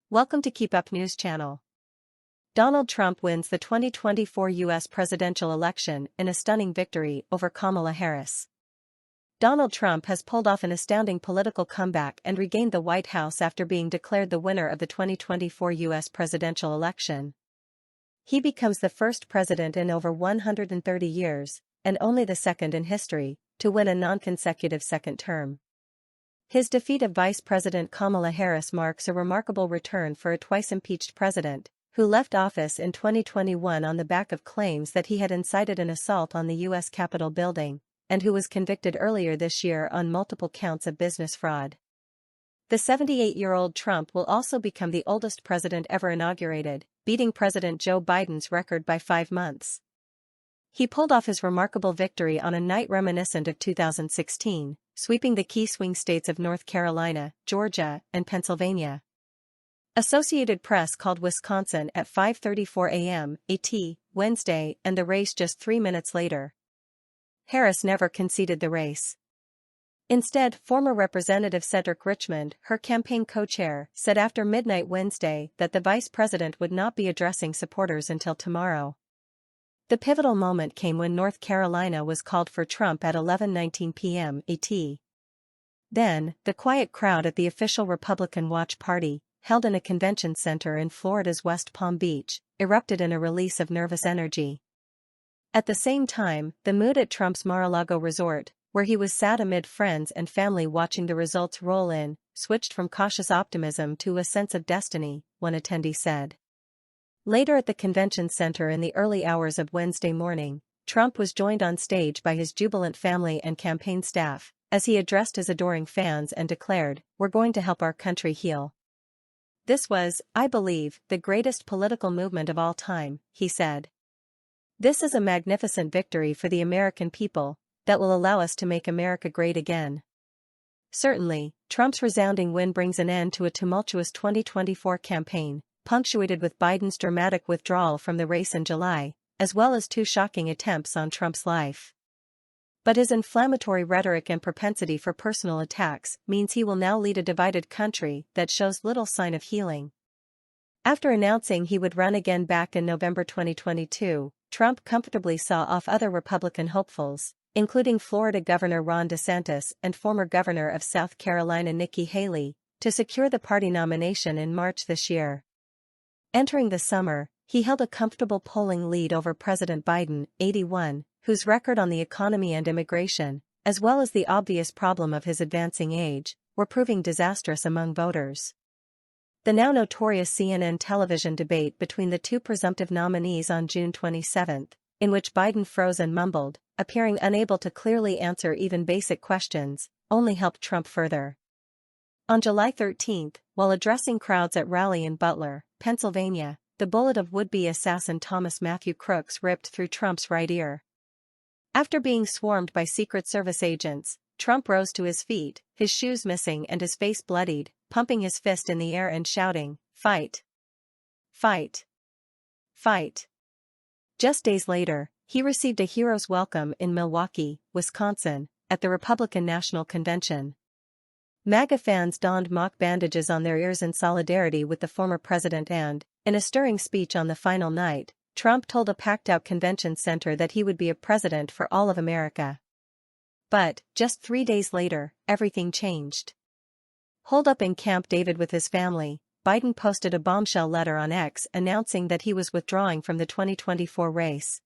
Welcome to KEEPUP News Channel. Donald Trump wins the 2024 U.S. presidential election in a stunning victory over Kamala Harris. Donald Trump has pulled off an astounding political comeback and regained the White House after being declared the winner of the 2024 U.S. presidential election. He becomes the first president in over 130 years, and only the second in history, to win a non-consecutive second term. His defeat of Vice President Kamala Harris marks a remarkable return for a twice-impeached president, who left office in 2021 on the back of claims that he had incited an assault on the U.S. Capitol building, and who was convicted earlier this year on multiple counts of business fraud. The 78-year-old Trump will also become the oldest president ever inaugurated, beating President Joe Biden's record by 5 months. He pulled off his remarkable victory on a night reminiscent of 2016, sweeping the key swing states of North Carolina, Georgia, and Pennsylvania. Associated Press called Wisconsin at 5:34 a.m. AT, Wednesday, and the race just 3 minutes later. Harris never conceded the race. Instead, former Representative Cedric Richmond, her campaign co-chair, said after midnight Wednesday that the vice president would not be addressing supporters until tomorrow. The pivotal moment came when North Carolina was called for Trump at 11:19 p.m. AT. Then, the quiet crowd at the official Republican Watch Party, held in a convention center in Florida's West Palm Beach, erupted in a release of nervous energy. At the same time, the mood at Trump's Mar-a-Lago resort, where he was sat amid friends and family watching the results roll in, switched from cautious optimism to a sense of destiny, one attendee said. Later at the convention center in the early hours of Wednesday morning, Trump was joined on stage by his jubilant family and campaign staff, as he addressed his adoring fans and declared, "We're going to help our country heal." "This was, I believe, the greatest political movement of all time," he said. "This is a magnificent victory for the American people that will allow us to make America great again." Certainly, Trump's resounding win brings an end to a tumultuous 2024 campaign, punctuated with Biden's dramatic withdrawal from the race in July, as well as 2 shocking attempts on Trump's life. But his inflammatory rhetoric and propensity for personal attacks means he will now lead a divided country that shows little sign of healing. After announcing he would run again back in November 2022, Trump comfortably saw off other Republican hopefuls, including Florida Governor Ron DeSantis and former Governor of South Carolina Nikki Haley, to secure the party nomination in March this year. Entering the summer, he held a comfortable polling lead over President Biden, 81, whose record on the economy and immigration, as well as the obvious problem of his advancing age, were proving disastrous among voters. The now notorious CNN television debate between the 2 presumptive nominees on June 27, in which Biden froze and mumbled, appearing unable to clearly answer even basic questions, only helped Trump further. On July 13, while addressing crowds at rally in Butler, Pennsylvania, the bullet of would-be assassin Thomas Matthew Crooks ripped through Trump's right ear. After being swarmed by Secret Service agents, Trump rose to his feet, his shoes missing and his face bloodied, pumping his fist in the air and shouting, "Fight! Fight! Fight!" Just days later, he received a hero's welcome in Milwaukee, Wisconsin, at the Republican National Convention. MAGA fans donned mock bandages on their ears in solidarity with the former president and, in a stirring speech on the final night, Trump told a packed-out convention center that he would be a president for all of America. But, just 3 days later, everything changed. Holed up in Camp David with his family, Biden posted a bombshell letter on X announcing that he was withdrawing from the 2024 race.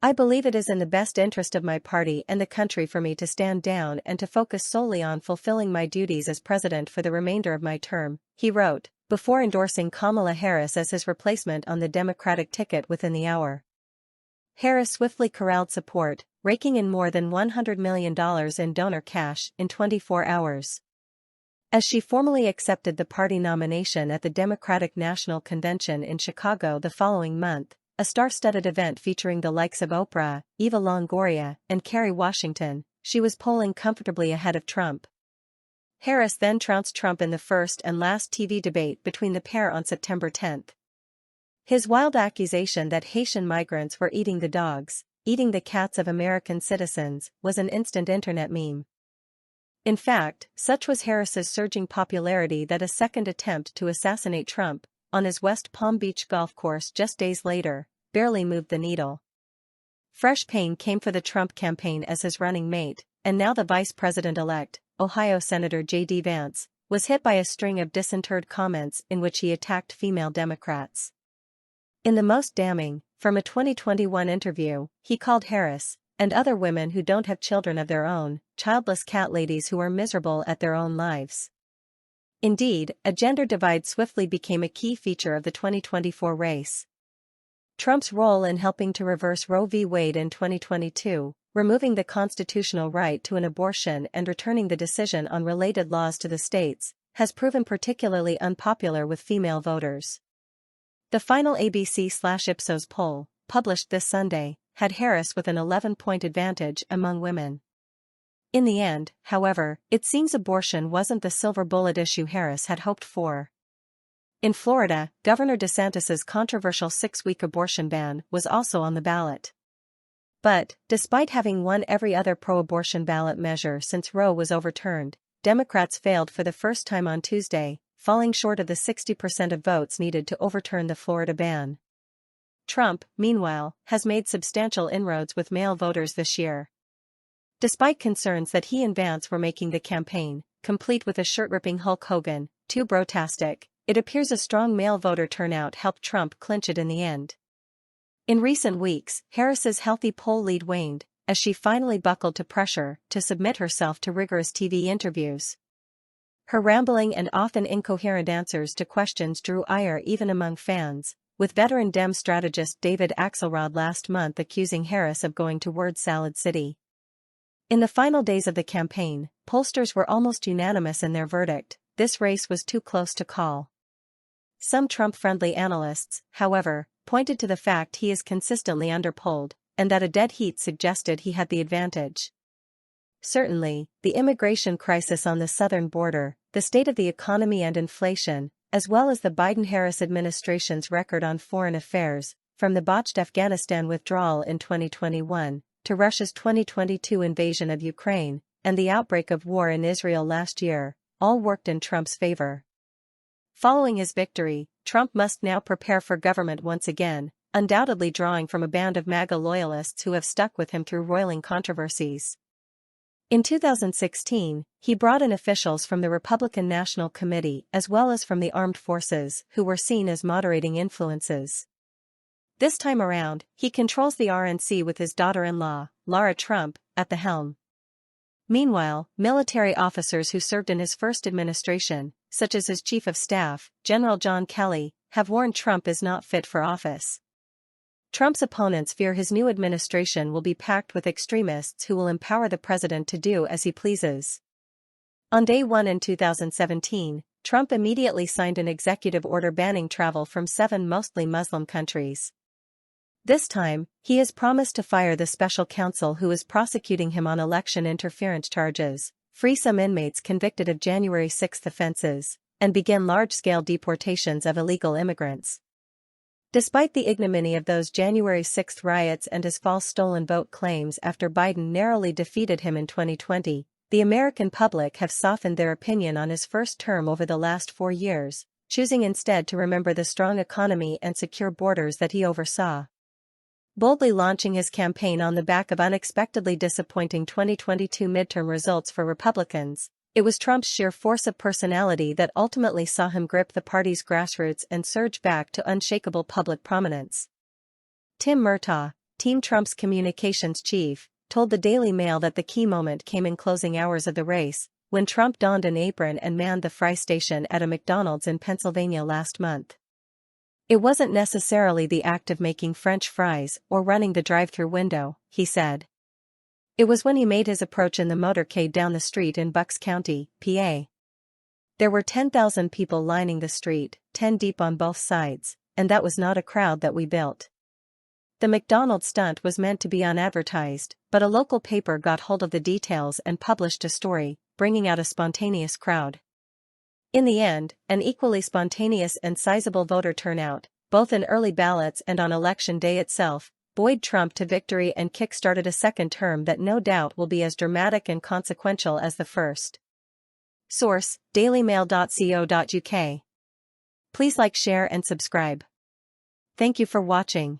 "I believe it is in the best interest of my party and the country for me to stand down and to focus solely on fulfilling my duties as president for the remainder of my term," he wrote, before endorsing Kamala Harris as his replacement on the Democratic ticket within the hour. Harris swiftly corralled support, raking in more than $100 million in donor cash in 24 hours. As she formally accepted the party nomination at the Democratic National Convention in Chicago the following month, a star-studded event featuring the likes of Oprah, Eva Longoria, and Kerry Washington, she was polling comfortably ahead of Trump. Harris then trounced Trump in the first and last TV debate between the pair on September 10. His wild accusation that Haitian migrants were eating the dogs, eating the cats of American citizens, was an instant internet meme. In fact, such was Harris's surging popularity that a second attempt to assassinate Trump, on his West Palm Beach golf course just days later, barely moved the needle. Fresh pain came for the Trump campaign as his running mate, and now the vice president-elect, Ohio Senator J.D. Vance, was hit by a string of disinterred comments in which he attacked female Democrats. In the most damning, from a 2021 interview, he called Harris, and other women who don't have children of their own, childless cat ladies who are miserable at their own lives. Indeed, a gender divide swiftly became a key feature of the 2024 race. Trump's role in helping to reverse Roe v. Wade in 2022, removing the constitutional right to an abortion and returning the decision on related laws to the states, has proven particularly unpopular with female voters. The final ABC/Ipsos poll, published this Sunday, had Harris with an 11-point advantage among women. In the end, however, it seems abortion wasn't the silver bullet issue Harris had hoped for. In Florida, Governor DeSantis's controversial 6-week abortion ban was also on the ballot. But, despite having won every other pro-abortion ballot measure since Roe was overturned, Democrats failed for the first time on Tuesday, falling short of the 60% of votes needed to overturn the Florida ban. Trump, meanwhile, has made substantial inroads with male voters this year. Despite concerns that he and Vance were making the campaign, complete with a shirt-ripping Hulk Hogan, too brotastic, it appears a strong male voter turnout helped Trump clinch it in the end. In recent weeks, Harris's healthy poll lead waned, as she finally buckled to pressure to submit herself to rigorous TV interviews. Her rambling and often incoherent answers to questions drew ire even among fans, with veteran Dem strategist David Axelrod last month accusing Harris of going to word salad city. In the final days of the campaign, pollsters were almost unanimous in their verdict: this race was too close to call. Some Trump-friendly analysts, however, pointed to the fact he is consistently underpolled, and that a dead heat suggested he had the advantage. Certainly, the immigration crisis on the southern border, the state of the economy and inflation, as well as the Biden-Harris administration's record on foreign affairs, from the botched Afghanistan withdrawal in 2021, to Russia's 2022 invasion of Ukraine, and the outbreak of war in Israel last year, all worked in Trump's favor. Following his victory, Trump must now prepare for government once again, undoubtedly drawing from a band of MAGA loyalists who have stuck with him through roiling controversies. In 2016, he brought in officials from the Republican National Committee as well as from the armed forces who were seen as moderating influences. This time around, he controls the RNC with his daughter-in-law, Lara Trump, at the helm. Meanwhile, military officers who served in his first administration, such as his chief of staff, General John Kelly, have warned Trump is not fit for office. Trump's opponents fear his new administration will be packed with extremists who will empower the president to do as he pleases. On day one in 2017, Trump immediately signed an executive order banning travel from 7 mostly Muslim countries. This time, he has promised to fire the special counsel who is prosecuting him on election interference charges, free some inmates convicted of January 6 offenses, and begin large-scale deportations of illegal immigrants. Despite the ignominy of those January 6 riots and his false stolen vote claims after Biden narrowly defeated him in 2020, the American public have softened their opinion on his first term over the last 4 years, choosing instead to remember the strong economy and secure borders that he oversaw. Boldly launching his campaign on the back of unexpectedly disappointing 2022 midterm results for Republicans, it was Trump's sheer force of personality that ultimately saw him grip the party's grassroots and surge back to unshakable public prominence. Tim Murtaugh, Team Trump's communications chief, told the Daily Mail that the key moment came in closing hours of the race, when Trump donned an apron and manned the fry station at a McDonald's in Pennsylvania last month. It wasn't necessarily the act of making French fries or running the drive-thru window, he said. It was when he made his approach in the motorcade down the street in Bucks County, PA. There were 10,000 people lining the street, 10 deep on both sides, and that was not a crowd that we built. The McDonald's stunt was meant to be unadvertised, but a local paper got hold of the details and published a story, bringing out a spontaneous crowd. In the end, an equally spontaneous and sizable voter turnout, both in early ballots and on election day itself, buoyed Trump to victory and kick-started a second term that no doubt will be as dramatic and consequential as the first. Source: dailymail.co.uk. Please like, share and subscribe. Thank you for watching.